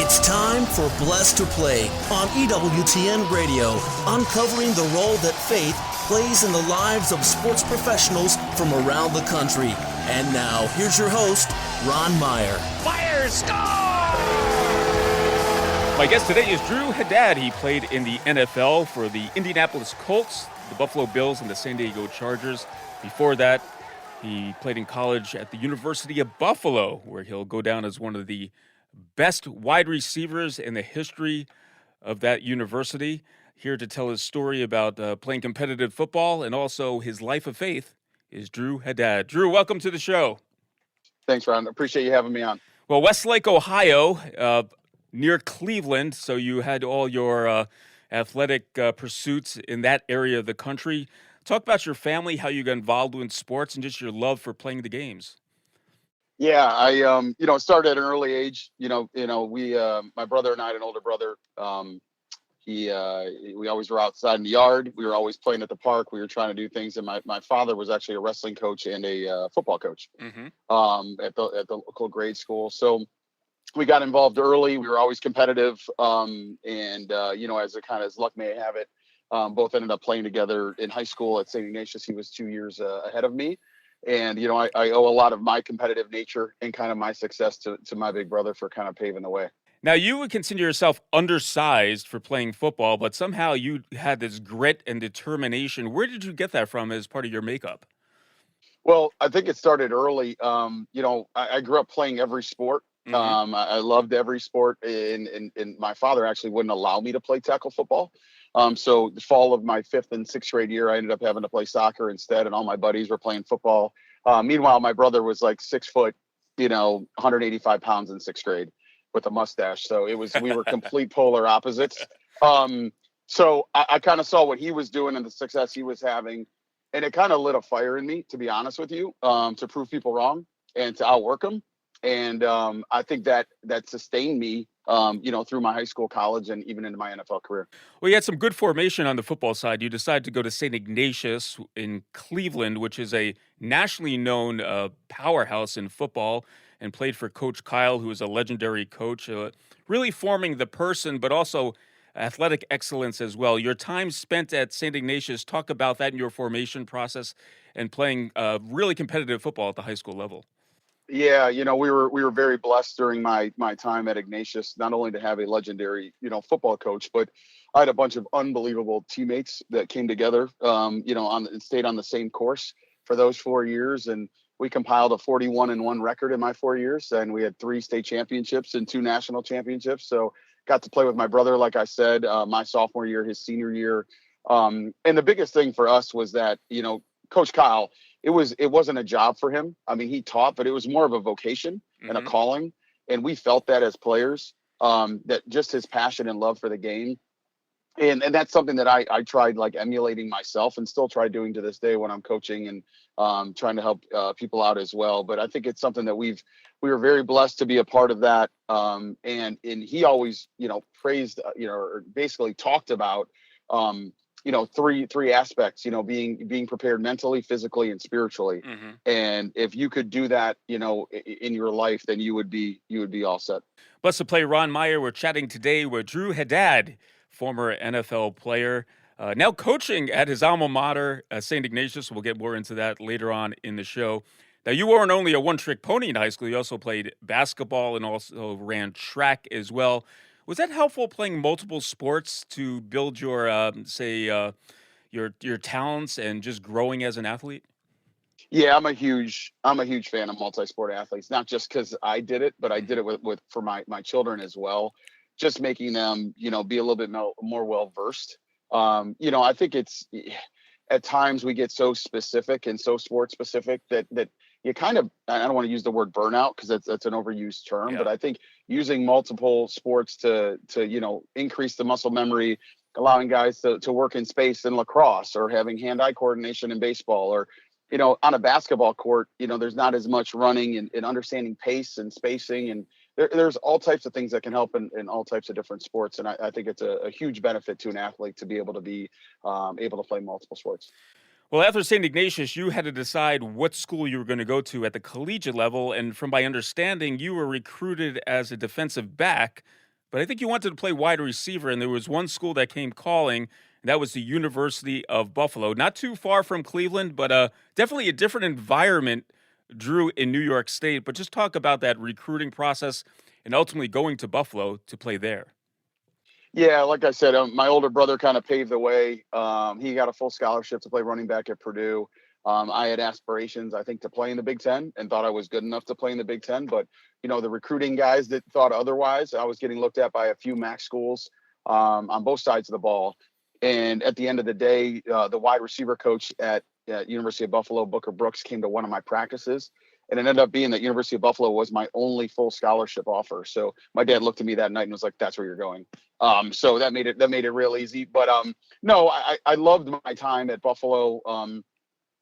It's time for Blessed to Play on EWTN Radio, uncovering the role that faith plays in the lives of sports professionals from around the country. And now, here's your host, Ron Meyer. Fire, score! My guest today is Drew Haddad. He played in the NFL for the Indianapolis Colts, the Buffalo Bills, and the San Diego Chargers. Before that, he played in college at the University of Buffalo, where he'll go down as one of the best wide receivers in the history of that university. Here to tell his story about playing competitive football and also his life of faith is Drew Haddad. Drew, welcome to the show. Thanks, Ron. Appreciate you having me on. Well, Westlake, Ohio, near Cleveland, so you had all your athletic pursuits in that area of the country. Talk about your family, how you got involved in sports, and just your love for playing the games. Yeah, I started at an early age. We my brother and I had an older brother. We always were outside in the yard. We were always playing at the park. We were trying to do things. And my father was actually a wrestling coach and a football coach at the local grade school. So we got involved early. We were always competitive. As luck may have it, both ended up playing together in high school at St. Ignatius. He was 2 years ahead of me. And, I owe a lot of my competitive nature and kind of my success to my big brother for kind of paving the way. Now, you would consider yourself undersized for playing football, but somehow you had this grit and determination. Where did you get that from as part of your makeup? Well, I think it started early. I grew up playing every sport. I loved every sport, and my father actually wouldn't allow me to play tackle football. So the fall of my 5th and 6th grade year, I ended up having to play soccer instead, and all my buddies were playing football. Meanwhile, my brother was like 6 foot, 185 pounds in 6th grade with a mustache. So we were complete polar opposites. So I kind of saw what he was doing and the success he was having, and it kind of lit a fire in me, to be honest with you, to prove people wrong and to outwork them. And I think that sustained me, through my high school, college, and even into my NFL career. Well, you had some good formation on the football side. You decided to go to St. Ignatius in Cleveland, which is a nationally known powerhouse in football, and played for Coach Kyle, who is a legendary coach, really forming the person, but also athletic excellence as well. Your time spent at St. Ignatius, talk about that in your formation process and playing really competitive football at the high school level. Yeah, we were very blessed during my time at Ignatius, not only to have a legendary, football coach, but I had a bunch of unbelievable teammates that came together, and stayed on the same course for those 4 years. And we compiled a 41-1 record in my 4 years, and we had 3 state championships and 2 national championships. So got to play with my brother, like I said, my sophomore year, his senior year. And the biggest thing for us was that, Coach Kyle, it wasn't a job for him. I mean, he taught, but it was more of a vocation and a calling. And we felt that as players, that just his passion and love for the game. And that's something that I tried like emulating myself and still try doing to this day when I'm coaching and trying to help people out as well. But I think it's something that we were very blessed to be a part of that. And he always, praised, or basically talked about, three aspects, being prepared mentally, physically, and spiritually. And if you could do that, in your life, then you would be all set. Blessed to Play, Ron Meyer. We're chatting today with Drew Haddad, former NFL player, now coaching at his alma mater, St. Ignatius. We'll get more into that later on in the show. Now, you weren't only a one-trick pony in high school. You also played basketball and also ran track as well. Was that helpful, playing multiple sports, to build your, your talents and just growing as an athlete? Yeah, I'm a huge fan of multi-sport athletes, not just because I did it, but I did it for my children as well. Just making them, be a little bit more well-versed. I think it's, at times we get so specific and so sport specific that you kind of, I don't want to use the word burnout because that's an overused term, but I think using multiple sports to increase the muscle memory, allowing guys to work in space in lacrosse, or having hand-eye coordination in baseball, or, on a basketball court, there's not as much running and understanding pace and spacing, and there's all types of things that can help in all types of different sports. And I think it's a huge benefit to an athlete to be able to play multiple sports. Well, after St. Ignatius, you had to decide what school you were going to go to at the collegiate level. And from my understanding, you were recruited as a defensive back. but I think you wanted to play wide receiver, and there was one school that came calling, and that was the University of Buffalo. Not too far from Cleveland, but definitely a different environment, Drew, in New York State. But just talk about that recruiting process and ultimately going to Buffalo to play there. Yeah, like I said, my older brother kind of paved the way. He got a full scholarship to play running back at Purdue. I had aspirations, I think, to play in the Big Ten and thought I was good enough to play in the Big Ten. But, the recruiting guys that thought otherwise, I was getting looked at by a few MAC schools on both sides of the ball. And at the end of the day, the wide receiver coach at University of Buffalo, Booker Brooks, came to one of my practices. And it ended up being that University of Buffalo was my only full scholarship offer. So my dad looked at me that night and was like, "That's where you're going." So that made it real easy. But no, I loved my time at Buffalo.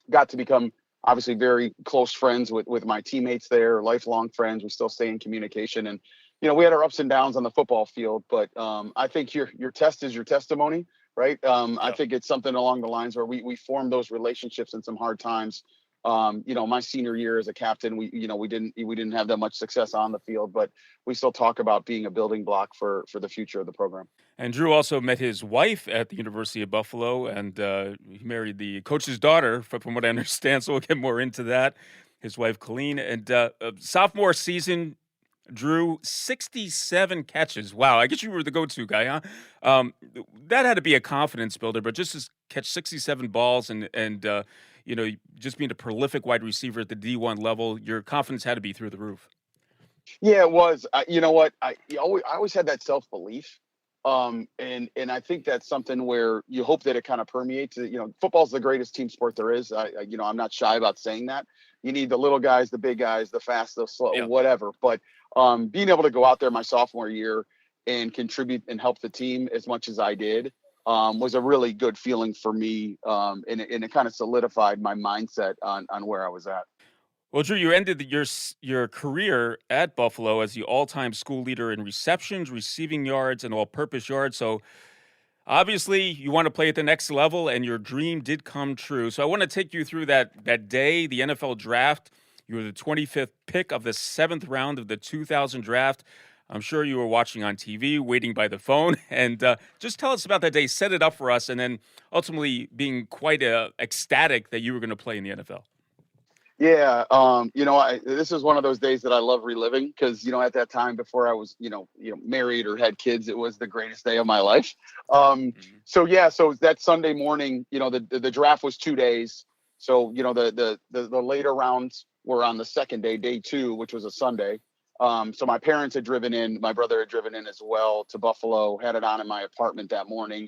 Got to become obviously very close friends with my teammates there, lifelong friends. We still stay in communication, and we had our ups and downs on the football field. But I think your test is your testimony, right? I think it's something along the lines where we formed those relationships in some hard times. My senior year as a captain, we didn't have that much success on the field, but we still talk about being a building block for the future of the program. And Drew also met his wife at the University of Buffalo, and he married the coach's daughter, from what I understand. So we'll get more into that. His wife, Colleen, and sophomore season, Drew, 67 catches. Wow, I guess you were the go-to guy, huh? That had to be a confidence builder, but just to catch 67 balls and just being a prolific wide receiver at the D1 level, your confidence had to be through the roof. Yeah, it was. You know what? I always had that self-belief. And I think that's something where you hope that it kind of permeates. Football's the greatest team sport there is. I'm not shy about saying that. You need the little guys, the big guys, the fast, the slow, whatever. But being able to go out there my sophomore year and contribute and help the team as much as I did was a really good feeling for me. And it kind of solidified my mindset on where I was at. Well, Drew, you ended your career at Buffalo as the all-time school leader in receptions, receiving yards, and all-purpose yards. So obviously you want to play at the next level, and your dream did come true. So I want to take you through that day, the NFL draft. You were the 25th pick of the 7th round of the 2000 draft. I'm sure you were watching on TV, waiting by the phone. And just tell us about that day, set it up for us, and then ultimately being quite ecstatic that you were going to play in the NFL. Yeah. This is one of those days that I love reliving because, at that time before I was, married or had kids, it was the greatest day of my life. So that Sunday morning, the draft was 2 days. So, the later rounds were on the second day, day 2, which was a Sunday. So my parents had driven in, my brother had driven in as well to Buffalo, had it on in my apartment that morning.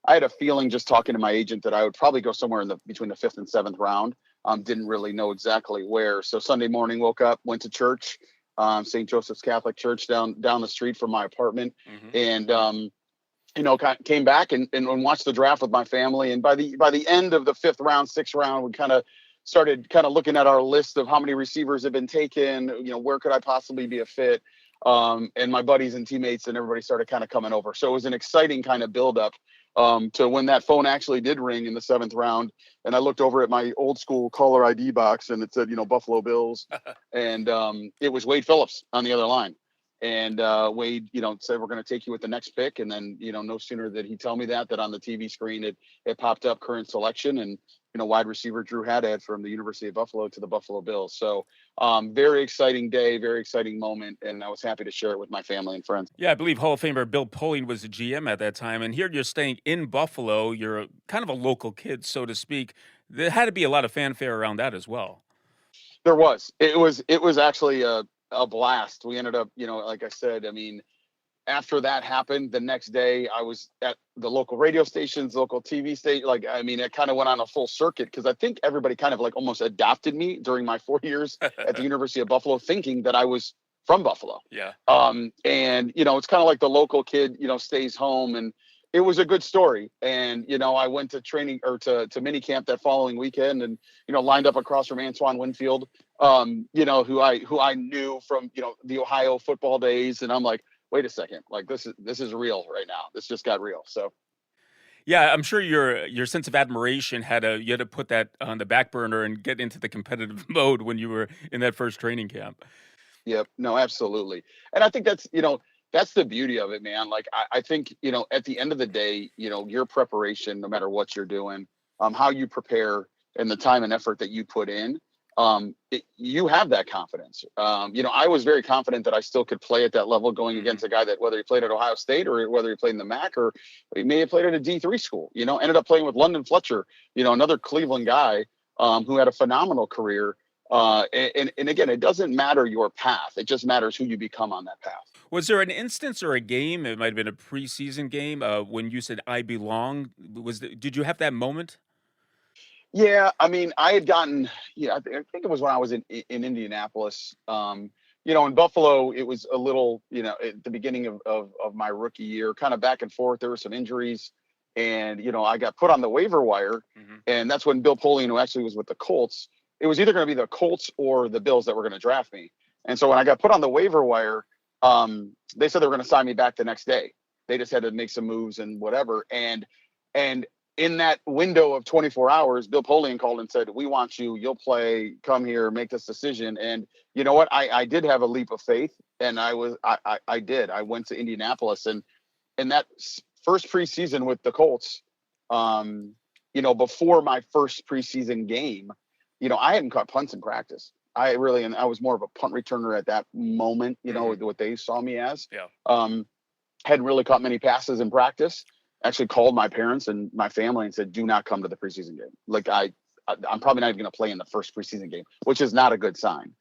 I had a feeling just talking to my agent that I would probably go somewhere between the 5th and 7th round. Didn't really know exactly where. So Sunday morning, woke up, went to church, St. Joseph's Catholic Church down the street from my apartment, and came back and watched the draft with my family. And by the end of the 5th round, 6th round, we kind of started looking at our list of how many receivers had been taken. Where could I possibly be a fit? And my buddies and teammates and everybody started kind of coming over. So it was an exciting kind of buildup to when that phone actually did ring in the 7th round. And I looked over at my old school caller ID box and it said, Buffalo Bills. And it was Wade Phillips on the other line. And Wade, said, "We're going to take you with the next pick." And then, no sooner did he tell me that on the TV screen, it popped up current selection and, wide receiver Drew Haddad from the University of Buffalo to the Buffalo Bills. So very exciting day, very exciting moment. And I was happy to share it with my family and friends. Yeah, I believe Hall of Famer Bill Polian was the GM at that time. And here you're staying in Buffalo. You're kind of a local kid, so to speak. There had to be a lot of fanfare around that as well. There was. It was actually a blast. We ended up, like I said, after that happened, the next day I was at the local radio stations, local TV station. It kind of went on a full circuit because I think everybody kind of almost adopted me during my 4 years at the University of Buffalo, thinking that I was from Buffalo. Yeah. And it's kind of like the local kid, stays home, and it was a good story. And, I went to training or to mini camp that following weekend and, lined up across from Antoine Winfield, who I knew from, the Ohio football days. And I'm like, wait a second, this is real right now. This just got real. So. Yeah, I'm sure your sense of admiration you had to put that on the back burner and get into the competitive mode when you were in that first training camp. Yep. No, absolutely. And I think that's, that's the beauty of it, man. Like, I think, at the end of the day, your preparation, no matter what you're doing, how you prepare and the time and effort that you put in, you have that confidence. I was very confident that I still could play at that level going against a guy that, whether he played at Ohio State or whether he played in the MAC or he may have played at a D3 school, ended up playing with London Fletcher, another Cleveland guy who had a phenomenal career. And again, it doesn't matter your path. It just matters who you become on that path. Was there an instance or a game, it might have been a preseason game, when you said, I belong? Did you have that moment? Yeah, I mean, I had gotten, I think it was when I was in Indianapolis. In Buffalo, it was a little, at the beginning of my rookie year, kind of back and forth. There were some injuries, and I got put on the waiver wire, and that's when Bill Polian, who actually was with the Colts, it was either going to be the Colts or the Bills that were going to draft me. And so when I got put on the waiver wire, they said they were going to sign me back the next day. They just had to make some moves and whatever, and in that window of 24 hours, Bill Polian called and said, we want you, you'll play, come here, make this decision. And you know what? I did have a leap of faith, and I did. I went to Indianapolis, and in that first preseason with the Colts, before my first preseason game, I hadn't caught punts in practice. I was more of a punt returner at that moment, what they saw me as. Yeah. Hadn't really caught many passes in practice. Actually called my parents and my family and said, do not come to the preseason game. Like, I'm probably not even going to play in the first preseason game, which is not a good sign.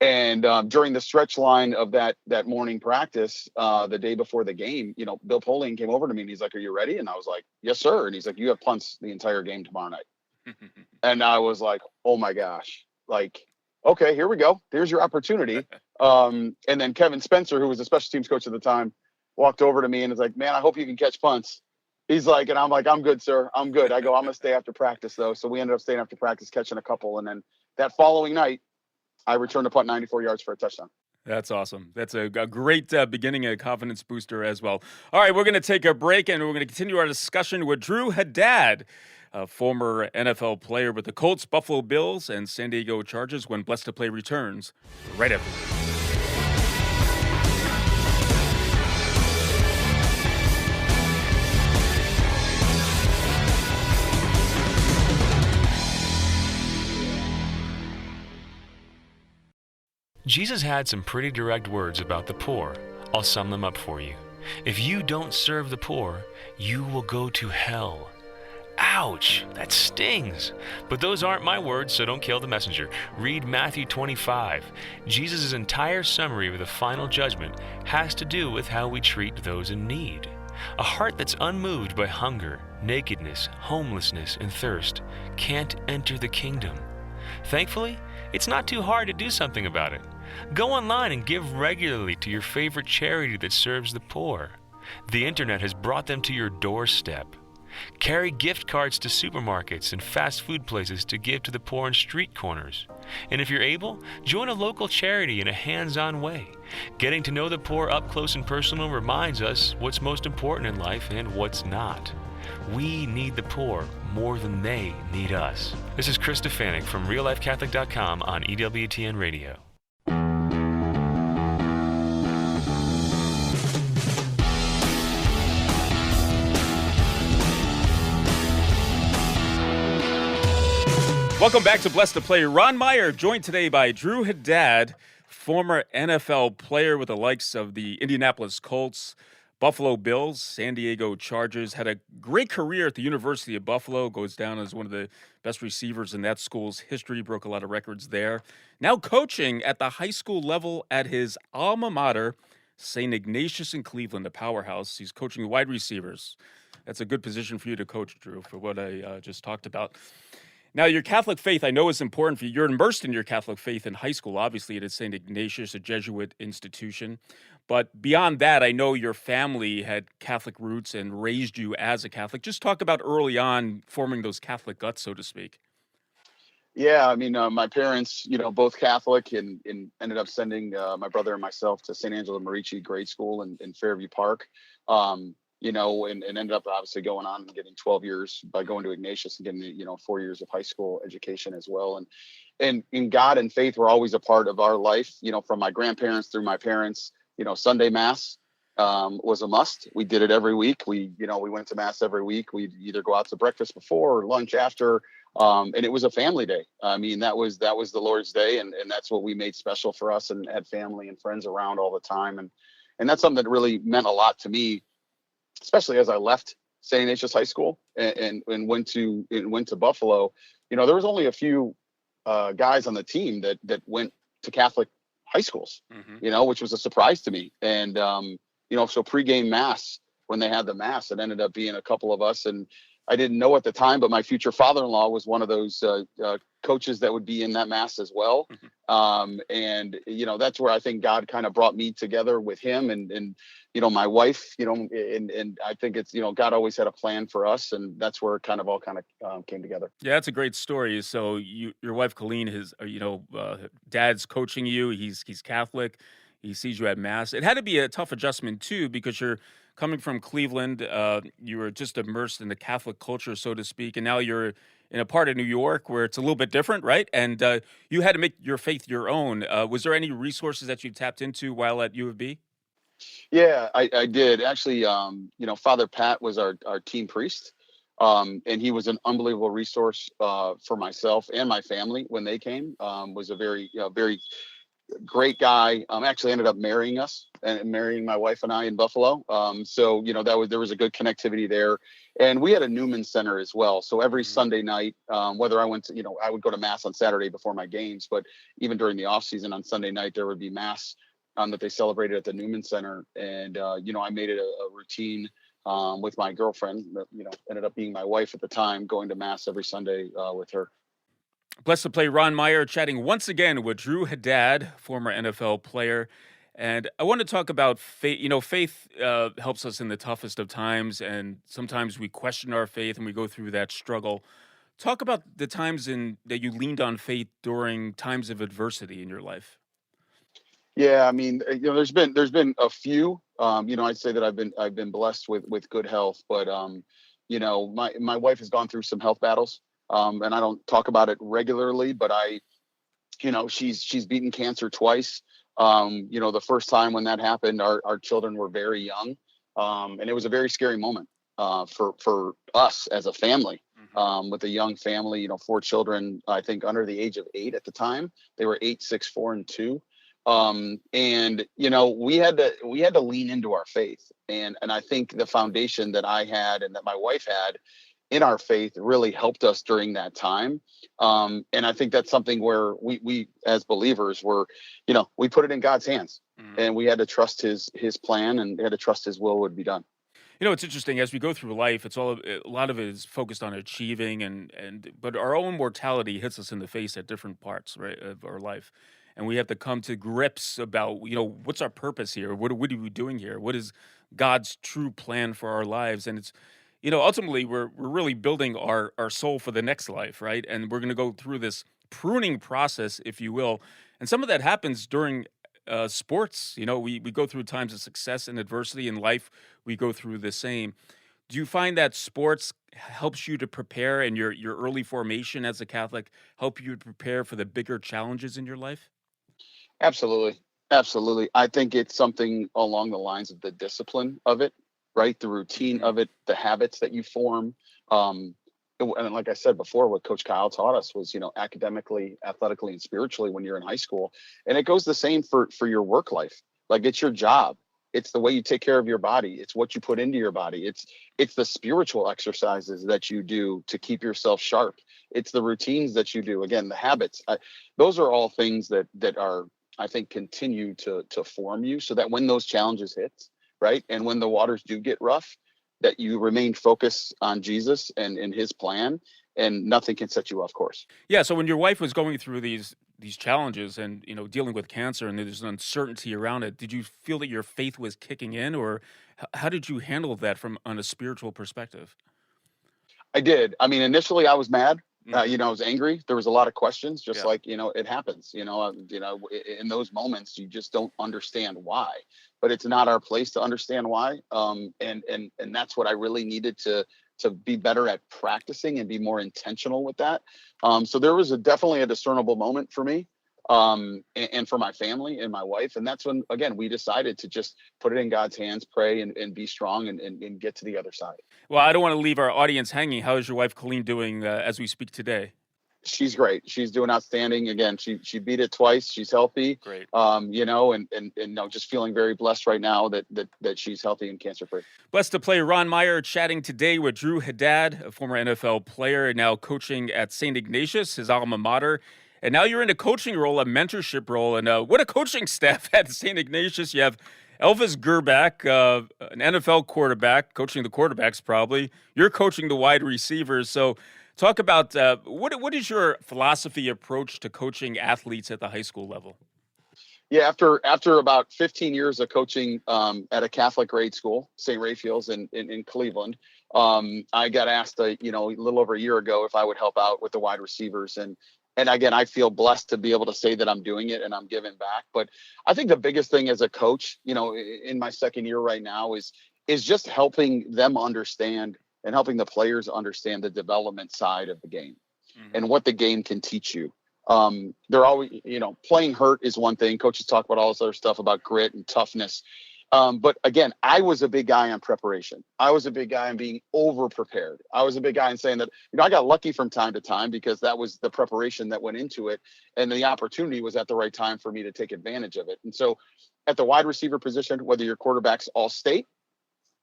And during the stretch line of that morning practice, the day before the game, Bill Polian came over to me and he's like, are you ready? And I was like, yes, sir. And he's like, you have punts the entire game tomorrow night. And I was like, oh my gosh, like, okay, here we go. Here's your opportunity. And then Kevin Spencer, who was the special teams coach at the time, walked over to me and was like, man, I hope you can catch punts. He's like, and I'm like, I'm good, sir. I'm good. I go, I'm going to stay after practice, though. So we ended up staying after practice, catching a couple. And then that following night, I returned a punt 94 yards for a touchdown. That's awesome. That's a great beginning, a confidence booster as well. All right, we're going to take a break, and we're going to continue our discussion with Drew Haddad, a former NFL player with the Colts, Buffalo Bills, and San Diego Chargers when Blessed to Play returns right after this. Jesus had some pretty direct words about the poor. I'll sum them up for you. If you don't serve the poor, you will go to hell. Ouch, that stings. But those aren't my words, so don't kill the messenger. Read Matthew 25. Jesus' entire summary of the final judgment has to do with how we treat those in need. A heart that's unmoved by hunger, nakedness, homelessness, and thirst can't enter the kingdom. Thankfully, it's not too hard to do something about it. Go online and give regularly to your favorite charity that serves the poor. The internet has brought them to your doorstep. Carry gift cards to supermarkets and fast food places to give to the poor on street corners. And if you're able, join a local charity in a hands-on way. Getting to know the poor up close and personal reminds us what's most important in life and what's not. We need the poor more than they need us. This is Chris Stefanik from RealLifeCatholic.com on EWTN Radio. Welcome back to Blessed to Play. Ron Meyer, joined today by Drew Haddad, former NFL player with the likes of the Indianapolis Colts, Buffalo Bills, San Diego Chargers, had a great career at the University of Buffalo, goes down as one of the best receivers in that school's history, broke a lot of records there. Now coaching at the high school level at his alma mater, St. Ignatius in Cleveland, the powerhouse. He's coaching wide receivers. That's a good position for you to coach, Drew, for what I just talked about. Now, your Catholic faith, I know is important for you. You're immersed in your Catholic faith in high school. Obviously, it is St. Ignatius, a Jesuit institution. But beyond that, I know your family had Catholic roots and raised you as a Catholic. Just talk about early on forming those Catholic guts, so to speak. Yeah, I mean, my parents, both Catholic and ended up sending my brother and myself to St. Angelo Merici grade school in Fairview Park. And ended up obviously going on and getting 12 years by going to Ignatius and getting, 4 years of high school education as well. And God and faith were always a part of our life, from my grandparents through my parents, Sunday mass, was a must. We did it every week. We went to mass every week. We'd either go out to breakfast before or lunch after. And it was a family day. I mean, that was the Lord's day. And that's what we made special for us, and had family and friends around all the time. And that's something that really meant a lot to me, especially as I left St. Ignatius High School and went to Buffalo. There was only a few guys on the team that went to Catholic high schools, which was a surprise to me. And, so pregame mass, when they had the mass, it ended up being a couple of us. And I didn't know at the time, but my future father-in-law was one of those coaches that would be in that mass as well. And that's where I think God kind of brought me together with him and my wife, and I think it's, God always had a plan for us, and that's where it all came together. Yeah, that's a great story. So your wife, Colleen, dad's coaching you. He's Catholic. He sees you at mass. It had to be a tough adjustment too, because you're coming from Cleveland. You were just immersed in the Catholic culture, so to speak, and now you're in a part of New York where it's a little bit different, right? And you had to make your faith your own. Was there any resources that you tapped into while at U of B? Yeah, I did. Actually, Father Pat was our team priest. And he was an unbelievable resource for myself and my family when they came. Was a very, very great guy. Actually ended up marrying my wife and I in Buffalo. So there was a good connectivity there, and we had a Newman Center as well. So every Sunday night, whether I went to, I would go to mass on Saturday before my games, but even during the off season on Sunday night, there would be mass that they celebrated at the Newman Center. And, I made it a routine with my girlfriend, ended up being my wife at the time, going to mass every Sunday with her. Blessed to play Ron Meyer, chatting once again with Drew Haddad, former NFL player. And I want to talk about faith. Faith helps us in the toughest of times, and sometimes we question our faith and we go through that struggle. Talk about the times that you leaned on faith during times of adversity in your life. Yeah, I mean, there's been a few. I'd say that I've been blessed with good health, but my wife has gone through some health battles. And I don't talk about it regularly, but she's beaten cancer twice. The first time when that happened, our children were very young. And it was a very scary moment, for us as a family, with a young family, 4 children, I think under the age of 8 at the time. They were 8, 6, 4, and 2. And we had to lean into our faith. And I think the foundation that I had and that my wife had in our faith really helped us during that time. And I think that's something where we as believers we put it in God's hands, and we had to trust his plan, and had to trust his will would be done. It's interesting as we go through life. A lot of it is focused on achieving, but our own mortality hits us in the face at different parts, right, of our life, and we have to come to grips about what's our purpose here. What are we doing here? What is God's true plan for our lives? And it's ultimately, we're really building our soul for the next life, right? And we're going to go through this pruning process, if you will. And some of that happens during sports. We go through times of success and adversity in life. We go through the same. Do you find that sports helps you to prepare, and your early formation as a Catholic help you to prepare for the bigger challenges in your life? Absolutely. Absolutely. I think it's something along the lines of the discipline of it. Right, the routine of it, the habits that you form. And like I said before, what Coach Kyle taught us was, academically, athletically, and spiritually when you're in high school. And it goes the same for your work life. Like, it's your job. It's the way you take care of your body. It's what you put into your body. It's the spiritual exercises that you do to keep yourself sharp. It's the routines that you do. Again, the habits. Those are all things that are, I think, continue to form you, so that when those challenges hit, right, and when the waters do get rough, that you remain focused on Jesus and his plan, and nothing can set you off course. Yeah. So when your wife was going through these challenges and dealing with cancer, and there's an uncertainty around it, did you feel that your faith was kicking in, or how did you handle that on a spiritual perspective? I did. I mean, initially I was mad. I was angry. There was a lot of questions, just like, it happens, in those moments, you just don't understand why, but it's not our place to understand why. And that's what I really needed to be better at practicing and be more intentional with that. So there was definitely a discernible moment for me. and for my family and my wife. And that's when, again, we decided to just put it in God's hands, pray and be strong and get to the other side. Well, I don't want to leave our audience hanging. How is your wife, Colleen, doing as we speak today? She's great. She's doing outstanding. Again, she beat it twice. She's healthy. Great. Just feeling very blessed right now that she's healthy and cancer free. Blessed to play. Ron Meyer chatting today with Drew Haddad, a former NFL player and now coaching at St. Ignatius, his alma mater. And now you're in a coaching role, a mentorship role. And what a coaching staff at St. Ignatius. You have Elvis Gerback, an NFL quarterback, coaching the quarterbacks probably. You're coaching the wide receivers. So talk about what is your philosophy approach to coaching athletes at the high school level? Yeah, after about 15 years of coaching at a Catholic grade school, St. Raphael's in Cleveland, I got asked a little over a year ago if I would help out with the wide receivers. And again, I feel blessed to be able to say that I'm doing it and I'm giving back. But I think the biggest thing as a coach, in my second year right now is just helping them understand and helping the players understand the development side of the game and what the game can teach you. They're always, playing hurt is one thing. Coaches talk about all this other stuff about grit and toughness. But again, I was a big guy on preparation. I was a big guy on being over prepared. I was a big guy in saying that, I got lucky from time to time because that was the preparation that went into it. And the opportunity was at the right time for me to take advantage of it. And so at the wide receiver position, whether your quarterback's all state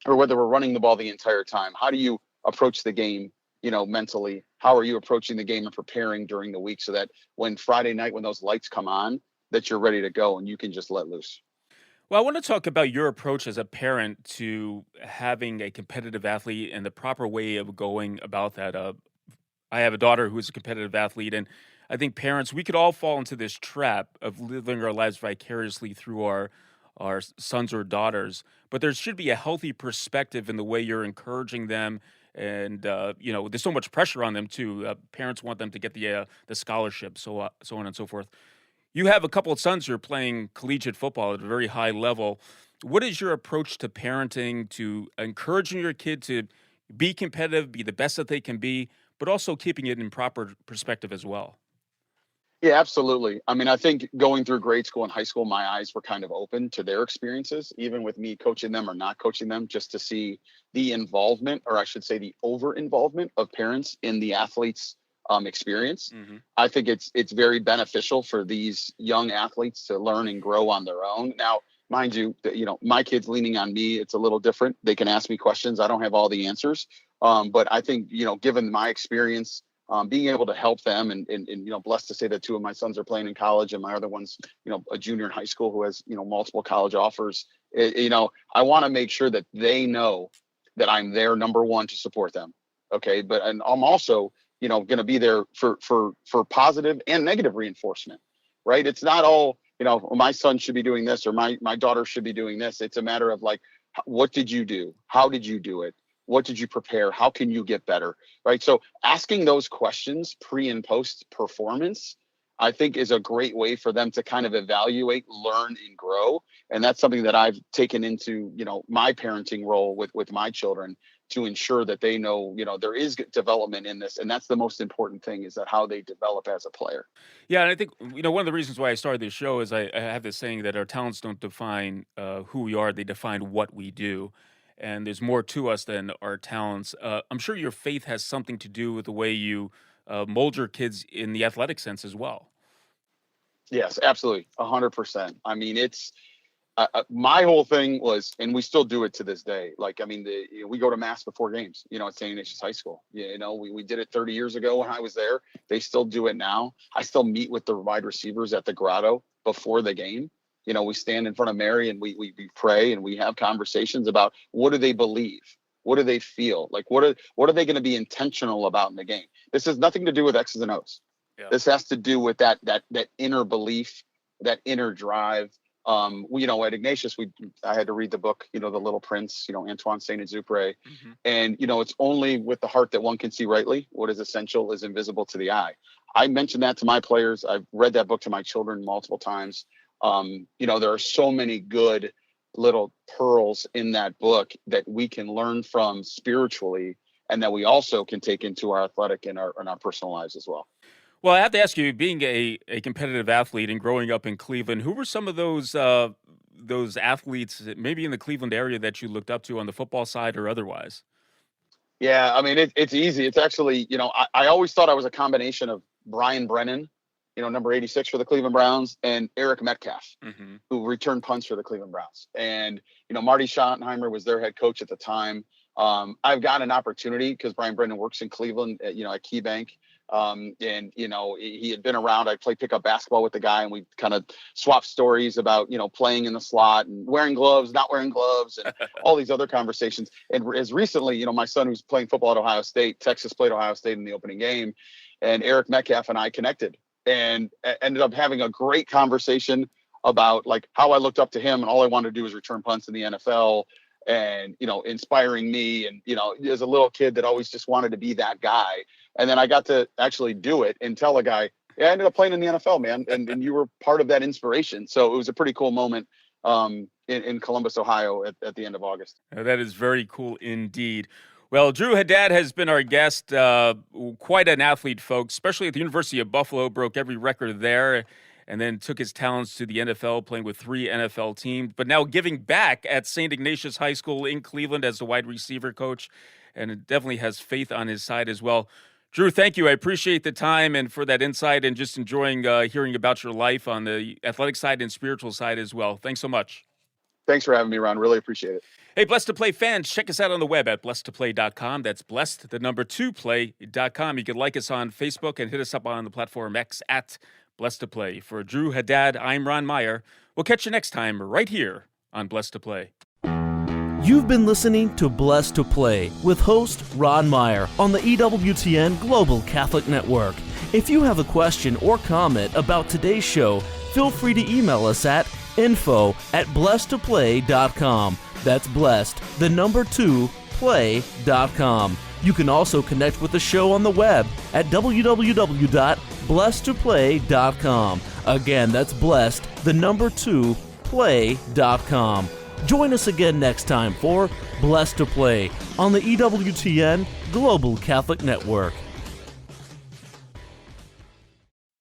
or whether we're running the ball the entire time, how do you approach the game, mentally? How are you approaching the game and preparing during the week so that when Friday night, when those lights come on, that you're ready to go and you can just let loose? Well, I want to talk about your approach as a parent to having a competitive athlete and the proper way of going about that. I have a daughter who is a competitive athlete, and I think parents, we could all fall into this trap of living our lives vicariously through our sons or daughters. But there should be a healthy perspective in the way you're encouraging them. And, there's so much pressure on them, too. Parents want them to get the scholarship, so on and so forth. You have a couple of sons who are playing collegiate football at a very high level. What is your approach to parenting, to encouraging your kid to be competitive, be the best that they can be, but also keeping it in proper perspective as well? Yeah, absolutely. I mean, I think going through grade school and high school, my eyes were kind of open to their experiences, even with me coaching them or not coaching them, just to see the involvement, or I should say the over involvement of parents in the athletes' experience. I think it's very beneficial for these young athletes to learn and grow on their own. Now, mind you, my kids leaning on me, it's a little different. They can ask me questions. I don't have all the answers. But I think, given my experience, being able to help them and blessed to say that two of my sons are playing in college and my other one's, a junior in high school who has, multiple college offers. I want to make sure that they know that I'm there, number one, to support them. Okay. And I'm also, going to be there for positive and negative reinforcement, right? It's not all, my son should be doing this or my daughter should be doing this. It's a matter of like, what did you do? How did you do it? What did you prepare? How can you get better? Right. So asking those questions pre and post performance, I think, is a great way for them to kind of evaluate, learn, and grow. And that's something that I've taken into, my parenting role with my children to ensure that they know, there is development in this. And that's the most important thing, is that how they develop as a player. Yeah. And I think, one of the reasons why I started this show is I have this saying that our talents don't define who we are. They define what we do. And there's more to us than our talents. I'm sure your faith has something to do with the way you mold your kids in the athletic sense as well. Yes, absolutely. 100%. I mean, it's my whole thing was, and we still do it to this day. Like, I mean, we go to mass before games, at St. Ignatius High School. We did it 30 years ago when I was there. They still do it now. I still meet with the wide receivers at the grotto before the game. We stand in front of Mary and we pray and we have conversations about what do they believe? What do they feel? Like, what are they going to be intentional about in the game? This has nothing to do with X's and O's. Yeah. This has to do with that inner belief, that inner drive. At Ignatius, I had to read the book, The Little Prince, Antoine Saint-Exupéry. And, it's only with the heart that one can see rightly. What is essential is invisible to the eye. I mentioned that to my players. I've read that book to my children multiple times. There are so many good little pearls in that book that we can learn from spiritually, and that we also can take into our athletic and our personal lives as well. Well, I have to ask you, being a competitive athlete and growing up in Cleveland, who were some of those athletes, maybe in the Cleveland area, that you looked up to on the football side or otherwise? Yeah, I mean, it's easy. It's actually, I always thought I was a combination of Brian Brennan, number 86 for the Cleveland Browns, and Eric Metcalf, who returned punts for the Cleveland Browns. And, Marty Schottenheimer was their head coach at the time. I've got an opportunity because Brian Brennan works in Cleveland at KeyBank. And, he had been around. I played pickup basketball with the guy, and we kind of swapped stories about, playing in the slot and wearing gloves, not wearing gloves, and all these other conversations. And as recently, my son, who's playing football at Ohio State, Texas played Ohio State in the opening game, and Eric Metcalf and I connected and ended up having a great conversation about like how I looked up to him, and all I wanted to do was return punts in the NFL. And, inspiring me, and, as a little kid that always just wanted to be that guy. And then I got to actually do it and tell a guy, yeah, I ended up playing in the NFL, man. And you were part of that inspiration. So it was a pretty cool moment in Columbus, Ohio at the end of August. That is very cool indeed. Well, Drew Haddad has been our guest. Quite an athlete, folks, especially at the University of Buffalo, broke every record there, and then took his talents to the NFL, playing with 3 NFL teams, but now giving back at St. Ignatius High School in Cleveland as the wide receiver coach, and it definitely has faith on his side as well. Drew, thank you. I appreciate the time and for that insight, and just enjoying hearing about your life on the athletic side and spiritual side as well. Thanks so much. Thanks for having me, Ron. Really appreciate it. Hey, Blessed to Play fans, check us out on the web at blessedtoplay.com. That's blessed, the number 2play.com. You can like us on Facebook and hit us up on the platform X at Blessed to Play. For Drew Haddad, I'm Ron Meyer. We'll catch you next time right here on Blessed to Play. You've been listening to Blessed to Play with host Ron Meyer on the EWTN Global Catholic Network. If you have a question or comment about today's show, feel free to email us at info@blessedtoplay.com. That's blessed, the number 2, play.com. You can also connect with the show on the web at www.blessedtoplay.com. Again, that's blessed, the number 2, play.com. Join us again next time for Blessed to Play on the EWTN Global Catholic Network.